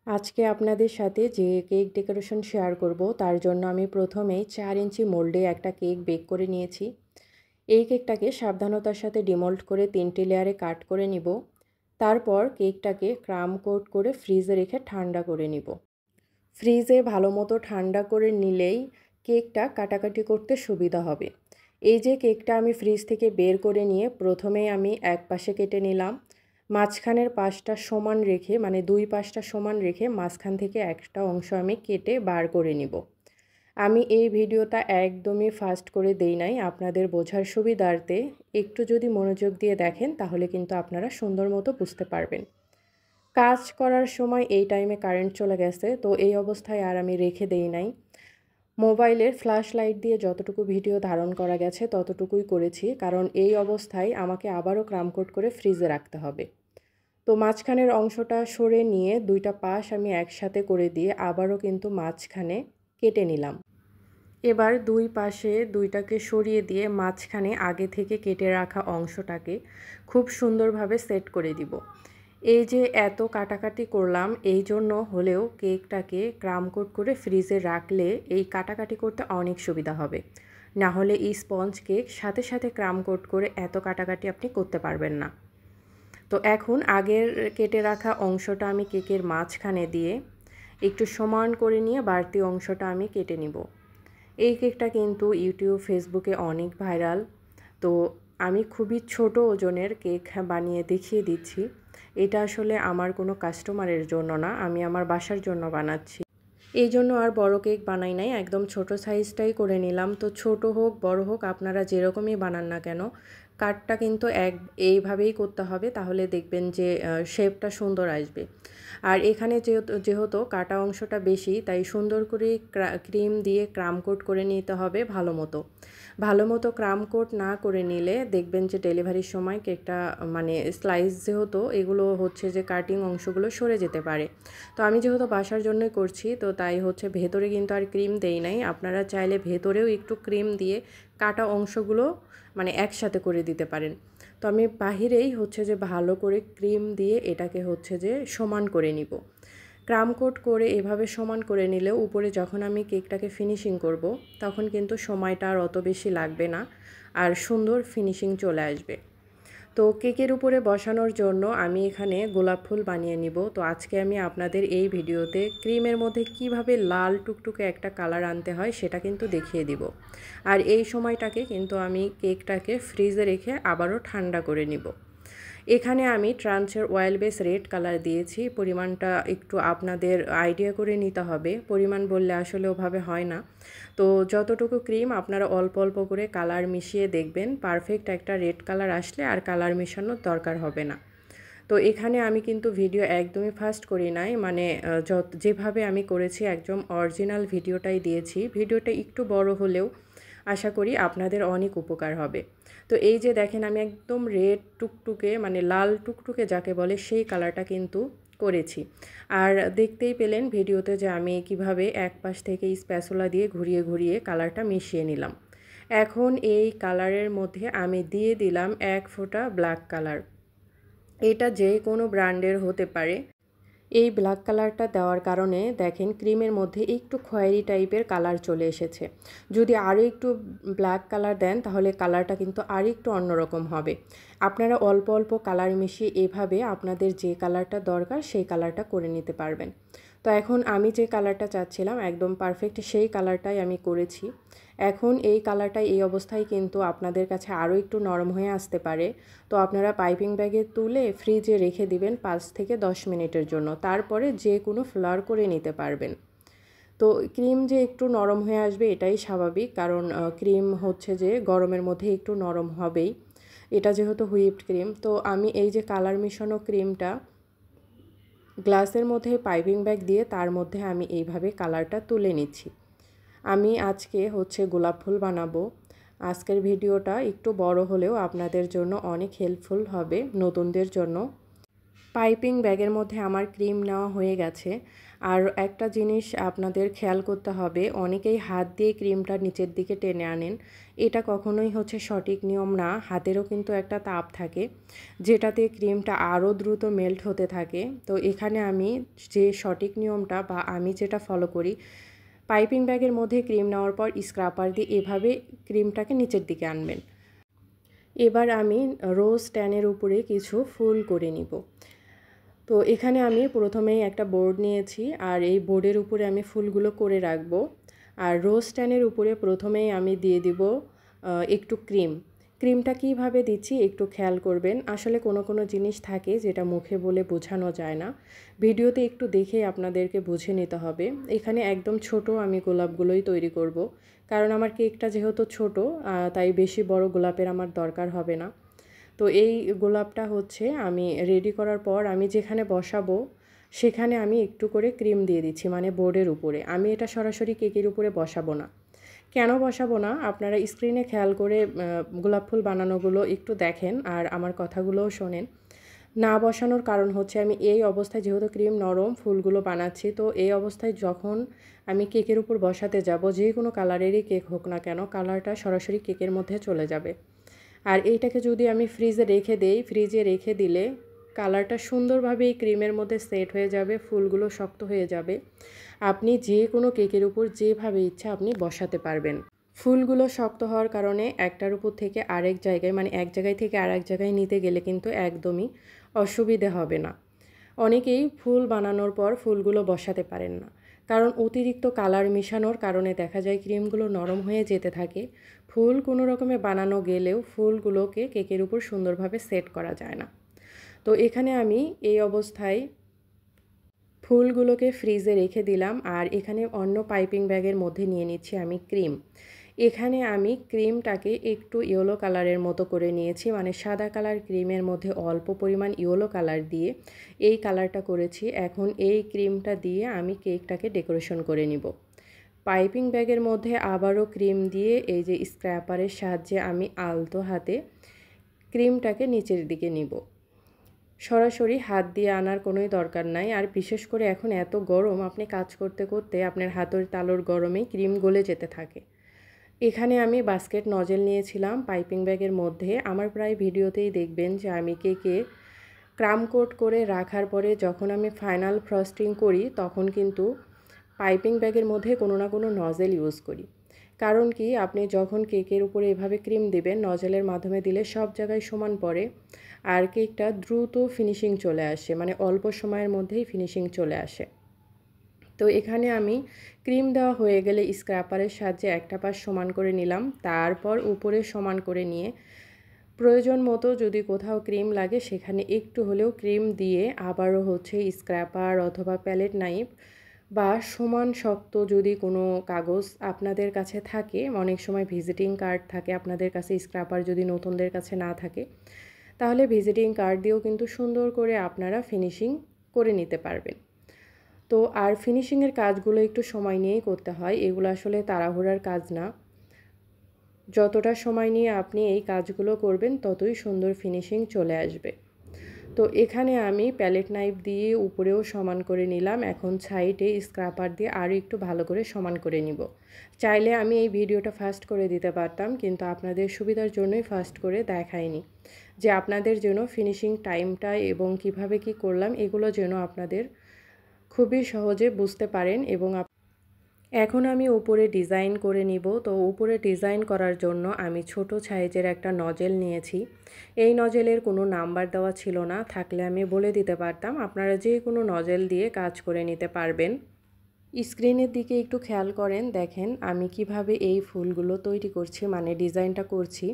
আজকে আপনাদের সাথে যে কেক ডেকোরেশন শেয়ার করব তার জন্য আমি প্রথমেই 4 ইঞ্চি মোল্ডে একটা কেক বেক করে নিয়েছি। এই কেকটাকে সাবধানতার সাথে ডিমোল্ড করে 3টি লেয়ারে কাট করে নিব। তারপর কেকটাকে ক্রাম কোট করে ফ্রিজে রেখে ঠান্ডা করে নিব। ফ্রিজে ভালো মতো ঠান্ডা করে নিলেই কেকটা কাটাকাটি করতে সুবিধা হবে। এই যে কেকটা আমি ফ্রিজ থেকে বের করে নিয়ে প্রথমেই আমি এক পাশে কেটে নিলাম। মাঝখানের পাশটা সমান রেখে মানে দুই পাশটা সমান রেখে মাঝখান থেকে একটা অংশ আমি কেটে বার করে নিব। আমি এই ভিডিওটা একদমই ফাস্ট করে দেই নাই, আপনাদের বোঝার সুবিধার্থে একটু যদি মনোযোগ দিয়ে দেখেন তাহলে কিন্তু আপনারা সুন্দর মতো বুঝতে পারবেন। কাজ করার সময় এই টাইমে কারেন্ট চলে গেছে, তো এই অবস্থায় আর আমি রেখে দেই নাই। মোবাইলের ফ্ল্যাশ লাইট দিয়ে যতটুকু ভিডিও ধারণ করা গেছে ততটুকুই করেছি, কারণ এই অবস্থায় আমাকে আবারও ক্রামকোট করে ফ্রিজে রাখতে হবে। তো মাঝখানের অংশটা সরে নিয়ে দুইটা পাশ আমি একসাথে করে দিয়ে আবারও কিন্তু মাঝখানে কেটে নিলাম। এবার দুই পাশে দুইটাকে সরিয়ে দিয়ে মাঝখানে আগে থেকে কেটে রাখা অংশটাকে খুব সুন্দরভাবে সেট করে দিব। এই যে এত কাটাকাটি করলাম এই জন্য হলেও কেকটাকে ক্রামকোট করে ফ্রিজে রাখলে এই কাটাকাটি করতে অনেক সুবিধা হবে। না হলে এই স্পঞ্জ কেক সাথে সাথে ক্রামকোট করে এত কাটাকাটি আপনি করতে পারবেন না। তো এখন আগের কেটে রাখা অংশটা আমি কেকের মাঝখানে দিয়ে একটু সমান করে নিয়ে বাড়তি অংশটা আমি কেটে নিব। এই কেকটা কিন্তু ইউটিউব ফেসবুকে অনেক ভাইরাল। তো আমি খুবই ছোট ওজনের কেক বানিয়ে দেখিয়ে দিচ্ছি। এটা আসলে আমার কোনো কাস্টমারের জন্য না, আমি আমার বাসার জন্য বানাচ্ছি। এই জন্য আর বড় কেক বানাই নাই, একদম ছোট সাইজটাই করে নিলাম। তো ছোট হোক বড় হোক আপনারা যেরকমই বানান না কেন কাটটা কিন্তু এইভাবেই করতে হবে, তাহলে দেখবেন যে শেপটা সুন্দর আসবে। আর এখানে যেহেতু কাটা অংশটা বেশি তাই সুন্দর করে ক্রিম দিয়ে ক্রাম কোট করে নিতে হবে ভালো মতো ক্রাম কোট না করে নিলে দেখবেন যে ডেলিভারির সময় কেকটা মানে স্লাইস যেহেতু এগুলো হচ্ছে যে কাটিং অংশগুলো সরে যেতে পারে। তো আমি যেহেতু বাসার জন্যই করছি তো তাই হচ্ছে ভেতরে কিন্তু আর ক্রিম দেই নাই। আপনারা চাইলে ভেতরেও একটু ক্রিম দিয়ে কাটা অংশগুলো মানে একসাথে করে দিতে পারেন। তো আমি বাহিরেই হচ্ছে যে ভালো করে ক্রিম দিয়ে এটাকে হচ্ছে যে সমান করে নিব। ক্রাম কোট করে এভাবে সমান করে নিলেও উপরে যখন আমি কেকটাকে ফিনিশিং করব তখন কিন্তু সময়টা আর অত বেশি লাগবে না, আর সুন্দর ফিনিশিং চলে আসবে। তো কেকের উপরে বসানোর জন্য আমি এখানে গোলাপ ফুল বানিয়ে নিব। তো আজকে আমি আপনাদের এই ভিডিওতে ক্রিমের মধ্যে কিভাবে লাল টুকটুকে একটা কালার আনতে হয় সেটা কিন্তু দেখিয়ে দিব। আর এই সময়টাকে কিন্তু আমি কেকটাকে ফ্রিজে রেখে আবারও ঠান্ডা করে নিব। এখানে আমি ট্রান্সের অয়েল বেস রেড কালার দিয়েছি। পরিমাণটা একটু আপনাদের আইডিয়া করে নিতে হবে, পরিমাণ বললে আসলে ওভাবে হয় না। তো যতটুকু ক্রিম আপনারা অল্প অল্প করে কালার মিশিয়ে দেখবেন, পারফেক্ট একটা রেড কালার আসলে আর কালার মেশানোর দরকার হবে না। তো এখানে আমি কিন্তু ভিডিও একদমই ফাস্ট করি নাই, মানে যেভাবে আমি করেছি একদম অরিজিনাল ভিডিওটাই দিয়েছি। ভিডিওটা একটু বড় হলেও আশা করি আপনাদের অনেক উপকার হবে। তো এই যে দেখেন আমি একদম রেড টুকটুকে মানে লাল টুকটুকে যাকে বলে সেই কালারটা কিন্তু করেছি। আর দেখতেই পেলেন ভিডিওতে যে আমি কিভাবে এক পাশ থেকে স্প্যাচুলা দিয়ে ঘুরিয়ে ঘুরিয়ে কালারটা মিশিয়ে নিলাম। এখন এই কালারের মধ্যে আমি দিয়ে দিলাম 1 ফোঁটা ব্ল্যাক কালার। এটা যে কোনো ব্র্যান্ডের হতে পারে। এই ব্ল্যাক কালারটা দেওয়ার কারণে দেখেন ক্রিমের মধ্যে একটু খয়েরি টাইপের কালার চলে এসেছে। যদি আরও একটু ব্ল্যাক কালার দেন তাহলে কালারটা কিন্তু আর একটু অন্যরকম হবে। আপনারা অল্প অল্প কালার মিশিয়ে এভাবে আপনাদের যে কালারটা দরকার সেই কালারটা করে নিতে পারবেন। তো এখন আমি যে কালারটা চাচ্ছিলাম একদম পারফেক্ট সেই কালারটাই আমি করেছি। এখন এই কালারটা এই অবস্থায় কিন্তু আপনাদের কাছে আরও একটু নরম হয়ে আসতে পারে। তো আপনারা পাইপিং ব্যাগে তুলে ফ্রিজে রেখে দিবেন 5 থেকে 10 মিনিটের জন্য, তারপরে যে কোনো ফ্লাওয়ার করে নিতে পারবেন। তো ক্রিম যে একটু নরম হয়ে আসবে এটাই স্বাভাবিক, কারণ ক্রিম হচ্ছে যে গরমের মধ্যে একটু নরম হবেই, এটা যেহেতু হুইপড ক্রিম। তো আমি এই যে কালার মিশানো ক্রিমটা গ্লাসের মধ্যে পাইপিং ব্যাগ দিয়ে তার মধ্যে আমি এইভাবে কালারটা তুলে নিচ্ছি। আমি আজকে হচ্ছে গোলাপ ফুল বানাবো। আজকের ভিডিওটা একটু বড় হলেও আপনাদের জন্য অনেক হেল্পফুল হবে নতুনদের জন্য। পাইপিং ব্যাগের মধ্যে আমার ক্রিম নেওয়া হয়ে গেছে। আর একটা জিনিস আপনাদের খেয়াল করতে হবে, অনেকেই হাত দিয়ে ক্রিমটা নিচের দিকে টেনে আনেন। এটা কখনোই হচ্ছে সঠিক নিয়ম না। হাতেরও কিন্তু একটা তাপ থাকে, যেটাতে ক্রিমটা আরও দ্রুত মেল্ট হতে থাকে। তো এখানে আমি যে সঠিক নিয়মটা বা আমি যেটা ফলো করি, পাইপিং ব্যাগের মধ্যে ক্রিম নেওয়ার পর স্ক্রাপার দিয়ে এভাবে ক্রিমটাকে নিচের দিকে আনবেন। এবার আমি রোজ স্ট্যান্ডের উপরে কিছু ফুল করে নিব। তো এখানে আমি প্রথমেই একটা বোর্ড নিয়েছি, আর এই বোর্ডের উপরে আমি ফুলগুলো করে রাখবো। আর রোজ স্ট্যান্ডের উপরে প্রথমেই আমি দিয়ে দিব একটু ক্রিম। ক্রিমটা কিভাবে দিচ্ছি একটু খেয়াল করবেন। আসলে কোনো জিনিস থাকে যেটা মুখে বলে বোঝানো যায় না, ভিডিওতে একটু দেখে আপনাদেরকে বুঝে নিতে হবে। এখানে একদম ছোট আমি গোলাপগুলোই তৈরি করব, কারণ আমার কেকটা যেহেতু ছোট, তাই বেশি বড় গোলাপের আমার দরকার হবে না। তো এই গোলাপটা হচ্ছে আমি রেডি করার পর আমি যেখানে বসাবো সেখানে আমি একটু করে ক্রিম দিয়ে দিচ্ছি, মানে বোর্ডের উপরে। আমি এটা সরাসরি কেকের উপরে বসাবো না। কেন বসাবো না আপনারা স্ক্রিনে খেয়াল করে গোলাপ ফুল বানানোগুলো একটু দেখেন আর আমার কথাগুলোও শোনেন। না বসানোর কারণ হচ্ছে আমি এই অবস্থায়, যেহেতু ক্রিম নরম, ফুলগুলো বানাচ্ছি, তো এই অবস্থায় যখন আমি কেকের উপর বসাতে যাব, যে কোনো কালারেরই কেক হোক না কেন, কালারটা সরাসরি কেকের মধ্যে চলে যাবে। আর এইটাকে যদি আমি ফ্রিজে রেখে দেই, ফ্রিজে রেখে দিলে কালারটা সুন্দরভাবে এই ক্রিমের মধ্যে সেট হয়ে যাবে, ফুলগুলো শক্ত হয়ে যাবে। আপনি যে কোনো কেকের উপর যেভাবে ইচ্ছা আপনি বসাতে পারবেন। ফুলগুলো শক্ত হওয়ার কারণে একটার উপর থেকে আরেক জায়গায়, মানে এক জায়গায় থেকে আরেক জায়গায় নিতে গেলে কিন্তু একদমই অসুবিধে হবে না। অনেকেই ফুল বানানোর পর ফুলগুলো বসাতে পারেন না, কারণ অতিরিক্ত কালার মেশানোর কারণে দেখা যায় ক্রিমগুলো নরম হয়ে যেতে থাকে। ফুল কোনো রকমে বানানো গেলেও ফুলগুলোকে কেকের উপর সুন্দরভাবে সেট করা যায় না। তো এখানে আমি এই অবস্থায় ফুলগুলোকে ফ্রিজে রেখে দিলাম, আর এখানে অন্য পাইপিং ব্যাগের মধ্যে নিয়ে নিচ্ছি আমি ক্রিম। এখানে আমি ক্রিমটাকে একটু ইয়েলো কালারের মতো করে নিয়েছি, মানে সাদা কালার ক্রিমের মধ্যে অল্প পরিমাণ ইয়েলো কালার দিয়ে এই কালারটা করেছি। এখন এই ক্রিমটা দিয়ে আমি কেকটাকে ডেকোরেশন করে নিব। পাইপিং ব্যাগের মধ্যে আবারও ক্রিম দিয়ে এই যে স্ক্র্যাপারের সাহায্যে আমি আলতো হাতে ক্রিমটাকে নিচের দিকে নিব। সরাসরি হাত দিয়ে আনার কোনোই দরকার নাই। আর বিশেষ করে এখন এত গরম, আপনি কাজ করতে করতে আপনার হাতের তালুর গরমে ক্রিম গলে যেতে থাকে। এখানে আমি বাস্কেট নজেল নিয়েছিলাম পাইপিং ব্যাগের মধ্যে। আমার প্রায় ভিডিওতেই দেখবেন যে আমি কেকে ক্রাম কোট করে রাখার পরে যখন আমি ফাইনাল ফ্রস্টিং করি, তখন কিন্তু পাইপিং ব্যাগের মধ্যে কোনো না কোনো নজেল ইউজ করি। কারণ কি, আপনি যখন কেকের উপরে এভাবে ক্রিম দিবেন, নজেলের মাধ্যমে দিলে সব জায়গায় সমান পড়ে, আর কেকটা দ্রুত ফিনিশিং চলে আসে, মানে অল্প সময়ের মধ্যেই ফিনিশিং চলে আসে। তো এখানে আমি ক্রিম দেওয়া হয়ে গেলে স্ক্র্যাপারের সাহায্যে একটা পাশ সমান করে নিলাম, তারপর উপরে সমান করে নিয়ে প্রয়োজন মতো যদি কোথাও ক্রিম লাগে সেখানে একটু হলেও ক্রিম দিয়ে আবারও হচ্ছে স্ক্র্যাপার অথবা প্যালেট নাইফ বা সমান শক্ত যদি কোনো কাগজ আপনাদের কাছে থাকে, অনেক সময় ভিজিটিং কার্ড থাকে আপনাদের কাছে, স্ক্র্যাপার যদি নতুনদের কাছে না থাকে, তাহলে ভিজিটিং কার্ড দিয়েও কিন্তু সুন্দর করে আপনারা ফিনিশিং করে নিতে পারবেন। তো আর ফিনিশিংয়ের কাজগুলো একটু সময় নিয়েই করতে হয়, এগুলো আসলে তাড়াহুড়ার কাজ না। যতটা সময় নিয়ে আপনি এই কাজগুলো করবেন ততই সুন্দর ফিনিশিং চলে আসবে। তো এখানে আমি প্যালেট নাইফ দিয়ে উপরেও সমান করে নিলাম। এখন সাইডে স্ক্র্যাপার দিয়ে আরও একটু ভালো করে সমান করে নিব। চাইলে আমি এই ভিডিওটা ফাস্ট করে দিতে পারতাম, কিন্তু আপনাদের সুবিধার জন্যই ফাস্ট করে দেখাইনি, যে আপনাদের জন্য ফিনিশিং টাইমটা এবং কিভাবে কি করলাম এগুলো যেন আপনাদের খুবই সহজে বুঝতে পারেন। এবং এখন আমি উপরে ডিজাইন করে নিব। তো উপরে ডিজাইন করার জন্য আমি ছোট সাইজের একটা নজেল নিয়েছি। এই নজেলের কোনো নাম্বার দেওয়া ছিল না, থাকলে আমি বলে দিতে পারতাম। আপনারা যে কোনো নজেল দিয়ে কাজ করে নিতে পারবেন। স্ক্রিনের দিকে একটু খেয়াল করেন, দেখেন আমি কিভাবে এই ফুলগুলো তৈরি করছি, মানে ডিজাইনটা করছি।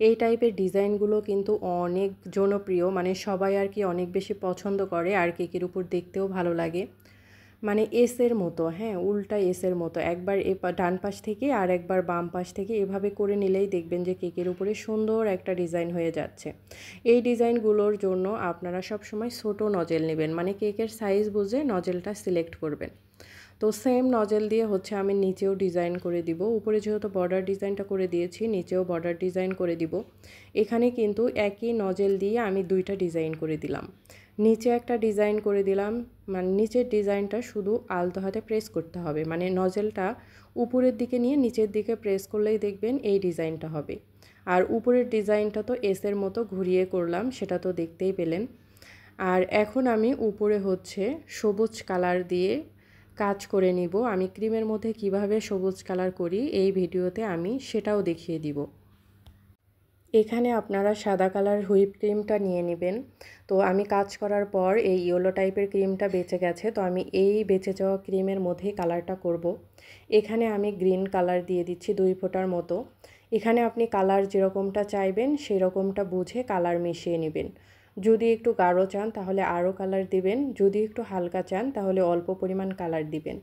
এই টাইপের ডিজাইনগুলো কিন্তু অনেক জনপ্রিয়, মানে সবাই আর কি অনেক বেশি পছন্দ করে, আর কেকের উপর দেখতেও ভালো লাগে। মানে এসের মতো, হ্যাঁ, উল্টা এসের মতো, একবার ডান পাশ থেকে আর একবার বাম পাশ থেকে এভাবে করে নিলেই দেখবেন যে কেকের উপরে সুন্দর একটা ডিজাইন হয়ে যাচ্ছে। এই ডিজাইনগুলোর জন্য আপনারা সবসময় ছোটো নজেল নেবেন, মানে কেকের সাইজ বুঝে নজেলটা সিলেক্ট করবেন। তো সেম নজেল দিয়ে হচ্ছে আমি নিচেও ডিজাইন করে দিব। উপরে যেহেতু বর্ডার ডিজাইনটা করে দিয়েছি, নিচেও বর্ডার ডিজাইন করে দিব। এখানে কিন্তু একই নজেল দিয়ে আমি দুইটা ডিজাইন করে দিলাম। নিচে একটা ডিজাইন করে দিলাম, মানে নিচের ডিজাইনটা শুধু আলতো হাতে প্রেস করতে হবে, মানে নজেলটা উপরের দিকে নিয়ে নিচের দিকে প্রেস করলেই দেখবেন এই ডিজাইনটা হবে। আর উপরের ডিজাইনটা তো এসের মতো ঘুরিয়ে করলাম, সেটা তো দেখতেই পেলেন। আর এখন আমি উপরে হচ্ছে সবুজ কালার দিয়ে কাজ করে নিব। আমি ক্রিমের মধ্যে কিভাবে সবুজ কালার করি এই ভিডিওতে আমি সেটাও দেখিয়ে দিব। এখানে আপনারা সাদা কালার হুইপ ক্রিমটা নিয়ে নেবেন। তো আমি কাজ করার পর এই ইয়েলো টাইপের ক্রিমটা বেঁচে গেছে, তো আমি এই বেঁচে যাওয়া ক্রিমের মধ্যেই কালারটা করব। এখানে আমি গ্রিন কালার দিয়ে দিচ্ছি 2 ফোঁটার মতো। এখানে আপনি কালার যেরকমটা চাইবেন সেই রকমটা বুঝে কালার মিশিয়ে নেবেন। যদি একটু গাঢ় চান তাহলে আরও কালার দিবেন, যদি একটু হালকা চান তাহলে অল্প পরিমাণ কালার দিবেন।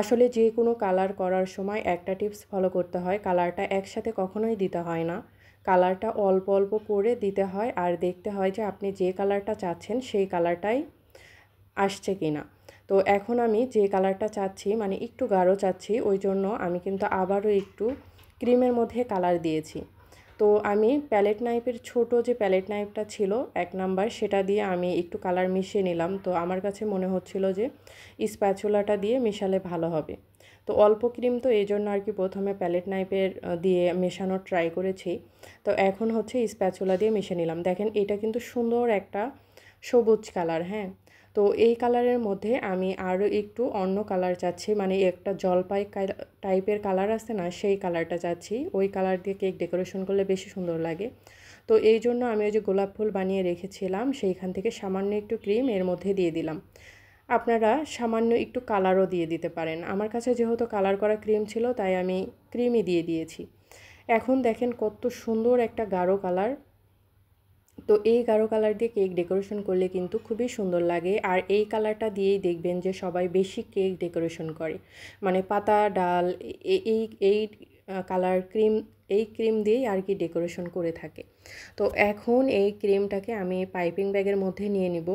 আসলে যে কোনো কালার করার সময় একটা টিপস ফলো করতে হয়, কালারটা একসাথে কখনোই দিতে হয় না। কালারটা অল্প অল্প করে দিতে হয় আর দেখতে হয় যে আপনি যে কালারটা চাচ্ছেন সেই কালারটাই আসছে কিনা। তো এখন আমি যে কালারটা চাচ্ছি মানে একটু গাঢ় চাচ্ছি, ওই জন্য আমি কিন্তু আবারও একটু ক্রিমের মধ্যে কালার দিয়েছি। তো আমি প্যালেট নাইফের ছোট যে প্যালেট নাইফটা ছিল 1 নাম্বার, সেটা দিয়ে আমি একটু কালার মিশিয়ে নিলাম। তো আমার কাছে মনে হচ্ছিল যে স্প্যাচুলাটা দিয়ে মেশালে ভালো হবে। তো অল্প ক্রিম, তো এই জন্য আর কি প্রথমে প্যালেট নাইফের দিয়ে মেশানোর ট্রাই করেছি। তো এখন হচ্ছে স্প্যাচুলা দিয়ে মিশিয়ে নিলাম। দেখেন এটা কিন্তু সুন্দর একটা সবুজ কালার, হ্যাঁ। তো এই কালারের মধ্যে আমি আরও একটু অন্য কালার চাচ্ছি, মানে একটা জলপাই টাইপের কালার আছে না, সেই কালারটা চাচ্ছি। ওই কালার দিয়ে কেক ডেকোরেশন করলে বেশি সুন্দর লাগে। তো এই জন্য আমি ওই যে গোলাপ ফুল বানিয়ে রেখেছিলাম সেইখান থেকে সামান্য একটু ক্রিম এর মধ্যে দিয়ে দিলাম। আপনারা সামান্য একটু কালারও দিয়ে দিতে পারেন। আমার কাছে যেহেতু কালার করা ক্রিম ছিল তাই আমি ক্রিমই দিয়ে দিয়েছি। এখন দেখেন কত সুন্দর একটা গাঢ় কালার। তো এই গাঢ় কালার দিয়ে কেক ডেকোরেশন করলে কিন্তু খুবই সুন্দর লাগে। আর এই কালারটা দিয়েই দেখবেন যে সবাই বেশি কেক ডেকোরেশন করে, মানে পাতা ডাল এই এই কালার ক্রিম, এই ক্রিম দিয়েই আর কি ডেকোরেশন করে থাকে। তো এখন এই ক্রিমটাকে আমি পাইপিং ব্যাগের মধ্যে নিয়ে নিব।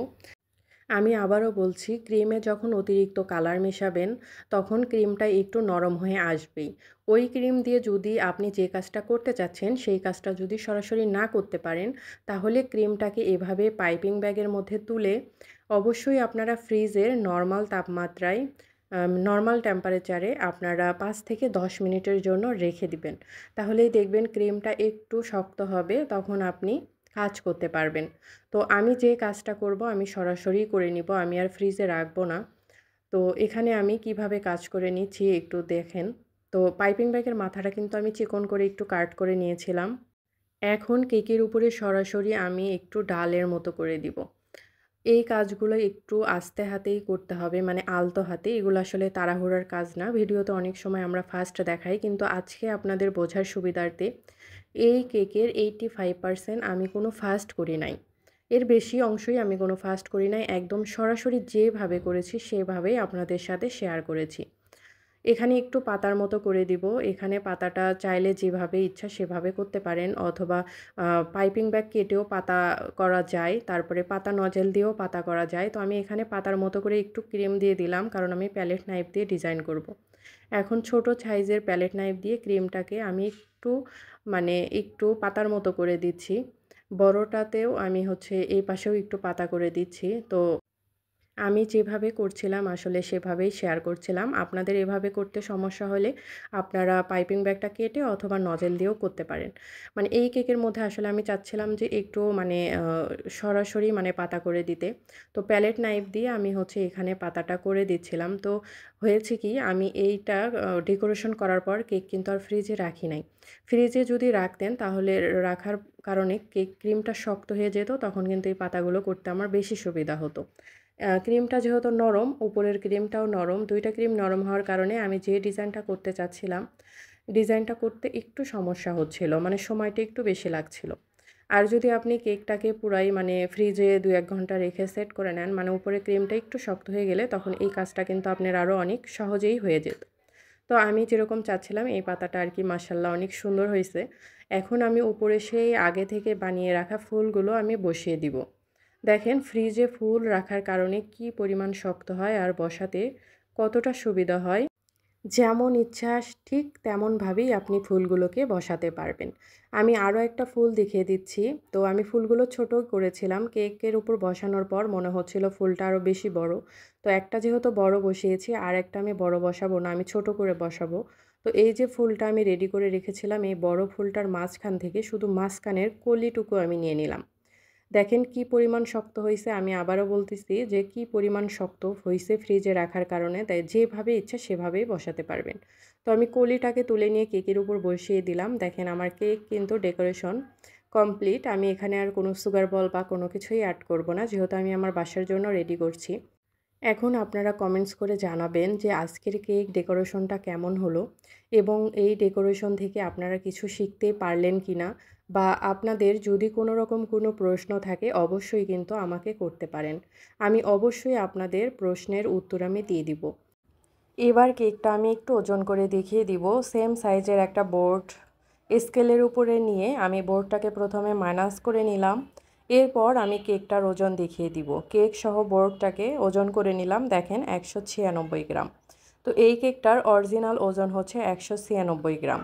আমি আবারও বলছি, ক্রিমে যখন অতিরিক্ত কালার মেশাবেন তখন ক্রিমটা একটু নরম হয়ে আসবেই। ওই ক্রিম দিয়ে যদি আপনি যে কাজটা করতে চাচ্ছেন সেই কাজটা যদি সরাসরি না করতে পারেন, তাহলে ক্রিমটাকে এভাবে পাইপিং ব্যাগের মধ্যে তুলে অবশ্যই আপনারা ফ্রিজের নরমাল তাপমাত্রায়, নরমাল টেম্পারেচারে আপনারা 5 থেকে 10 মিনিটের জন্য রেখে দিবেন। তাহলেই দেখবেন ক্রিমটা একটু শক্ত হবে, তখন আপনি কাজ করতে পারবেন। তো আমি যে কাজটা করব আমি সরাসরি করে নিব, আমি আর ফ্রিজে রাখবো না। তো এখানে আমি কিভাবে কাজ করে নিচ্ছি একটু দেখেন। তো পাইপিং ব্যাগের মাথাটা কিন্তু আমি চিকন করে একটু কাট করে নিয়েছিলাম। এখন কেকের উপরে সরাসরি আমি একটু ডালের মতো করে দিব। এই কাজগুলো একটু আস্তে হাতেই করতে হবে, মানে আলতো হাতে। এগুলো আসলে তাড়াহুড়ার কাজ না। ভিডিওতে অনেক সময় আমরা ফাস্ট দেখাই, কিন্তু আজকে আপনাদের বোঝার সুবিধার্থে এই কেকের 85% আমি কোনো ফাস্ট করি নাই। এর বেশি অংশই আমি কোনো ফাস্ট করি নাই। একদম সরাসরি যেভাবে করেছি সেভাবেই আপনাদের সাথে শেয়ার করেছি। এখানে একটু পাতার মতো করে দিব। এখানে পাতাটা চাইলে যেভাবে ইচ্ছা সেভাবে করতে পারেন, অথবা পাইপিং ব্যাগ কেটেও পাতা করা যায়। তারপরে পাতা নজেল দিয়েও পাতা করা যায়। তো আমি এখানে পাতার মতো করে একটু ক্রিম দিয়ে দিলাম, কারণ আমি প্যালেট নাইফ দিয়ে ডিজাইন করব। এখন ছোট সাইজের প্যালেট নাইফ দিয়ে ক্রিমটাকে আমি একটু, মানে একটু পাতার মতো করে দিচ্ছি। বড়টাতেও আমি হচ্ছে এই পাশেও একটু পাতা করে দিচ্ছি। তো আমি যেভাবে করছিলাম আসলে সেভাবেই শেয়ার করছিলাম। আপনাদের এভাবে করতে সমস্যা হলে আপনারা পাইপিং ব্যাগটা কেটে অথবা নজেল দিয়েও করতে পারেন। মানে এই কেকের মধ্যে আসলে আমি চাচ্ছিলাম যে একটু মানে সরাসরি মানে পাতা করে দিতে। তো প্যালেট নাইফ দিয়ে আমি হচ্ছে এখানে পাতাটা করে দিচ্ছিলাম। তো হয়েছে কি, আমি এইটা ডেকোরেশন করার পর কেক কিন্তু আর ফ্রিজে রাখি নাই। ফ্রিজে যদি রাখতেন তাহলে রাখার কারণে কেক ক্রিমটা শক্ত হয়ে যেত, তখন কিন্তু এই পাতাগুলো করতে আমার বেশি সুবিধা হতো। ক্রিমটা যেহেতু নরম, উপরের ক্রিমটাও নরম, ২ টা ক্রিম নরম হওয়ার কারণে আমি যে ডিজাইনটা করতে চাচ্ছিলাম, ডিজাইনটা করতে একটু সমস্যা হচ্ছিল, মানে সময়টা একটু বেশি লাগছিল। আর যদি আপনি কেকটাকে পুরাই মানে ফ্রিজে ২-১ ঘন্টা রেখে সেট করে নেন, মানে উপরে ক্রিমটা একটু শক্ত হয়ে গেলে তখন এই কাজটা কিন্তু আপনার আরও অনেক সহজেই হয়ে যেত। তো আমি যেরকম চাচ্ছিলাম এই পাতাটা আর কি মাশাআল্লাহ অনেক সুন্দর হইছে। এখন আমি উপরে সেই আগে থেকে বানিয়ে রাখা ফুলগুলো আমি বসিয়ে দিব। দেখেন ফ্রিজে ফুল রাখার কারণে কি পরিমাণ শক্ত হয় আর বসাতে কতটা সুবিধা হয়। যেমন ইচ্ছা ঠিক তেমনভাবেই আপনি ফুলগুলোকে বসাতে পারবেন। আমি আরও একটা ফুল দেখিয়ে দিচ্ছি। তো আমি ফুলগুলো ছোট করেছিলাম। কেকের উপর বসানোর পর মনে হচ্ছিল ফুলটা আরও বেশি বড়। তো একটা যেহেতু বড় বসিয়েছি, আরেকটা আমি বড় বসাবো না, আমি ছোট করে বসাবো। তো এই যে ফুলটা আমি রেডি করে রেখেছিলাম, এই বড় ফুলটার মাঝখান থেকে শুধু মাঝখানের কলিটুকু আমি নিয়ে নিলাম। দেখেন কি পরিমাণ শক্ত হইছে। আমি আবারও বলতেছি যে কি পরিমাণ শক্ত হইছে ফ্রিজে রাখার কারণে। তাই যেভাবে ইচ্ছা সেভাবেই বসাতে পারবেন। তো আমি কলিটাকে তুলে নিয়ে কেকের উপর বসিয়ে দিলাম। দেখেন আমার কেক কিন্তু ডেকোরেশন কমপ্লিট। আমি এখানে আর কোনো সুগার বল বা কোনো কিছুই এড করব না। যেহেতু আমি আমার বাসার জন্য রেডি করছি। এখন আপনারা কমেন্টস করে জানাবেন যে আজকের কেক ডেকোরেশনটা কেমন হলো এবং এই ডেকোরেশন থেকে আপনারা কিছু শিখতে পারলেন কিনা, বা আপনাদের যদি কোনো রকম কোনো প্রশ্ন থাকে অবশ্যই কিন্তু আমাকে করতে পারেন। আমি অবশ্যই আপনাদের প্রশ্নের উত্তর আমি দিয়ে দিব। এবার কেকটা আমি একটু ওজন করে দেখিয়ে দিব। সেম সাইজের একটা বোর্ড স্কেলের উপরে নিয়ে আমি বোর্ডটাকে প্রথমে মাইনাস করে নিলাম। এরপর আমি কেকটার ওজন দেখিয়ে দিব। কেক সহ বোর্ডটাকে ওজন করে নিলাম। দেখেন 196 গ্রাম। তো এই কেকটার অরিজিনাল ওজন হচ্ছে 196 গ্রাম।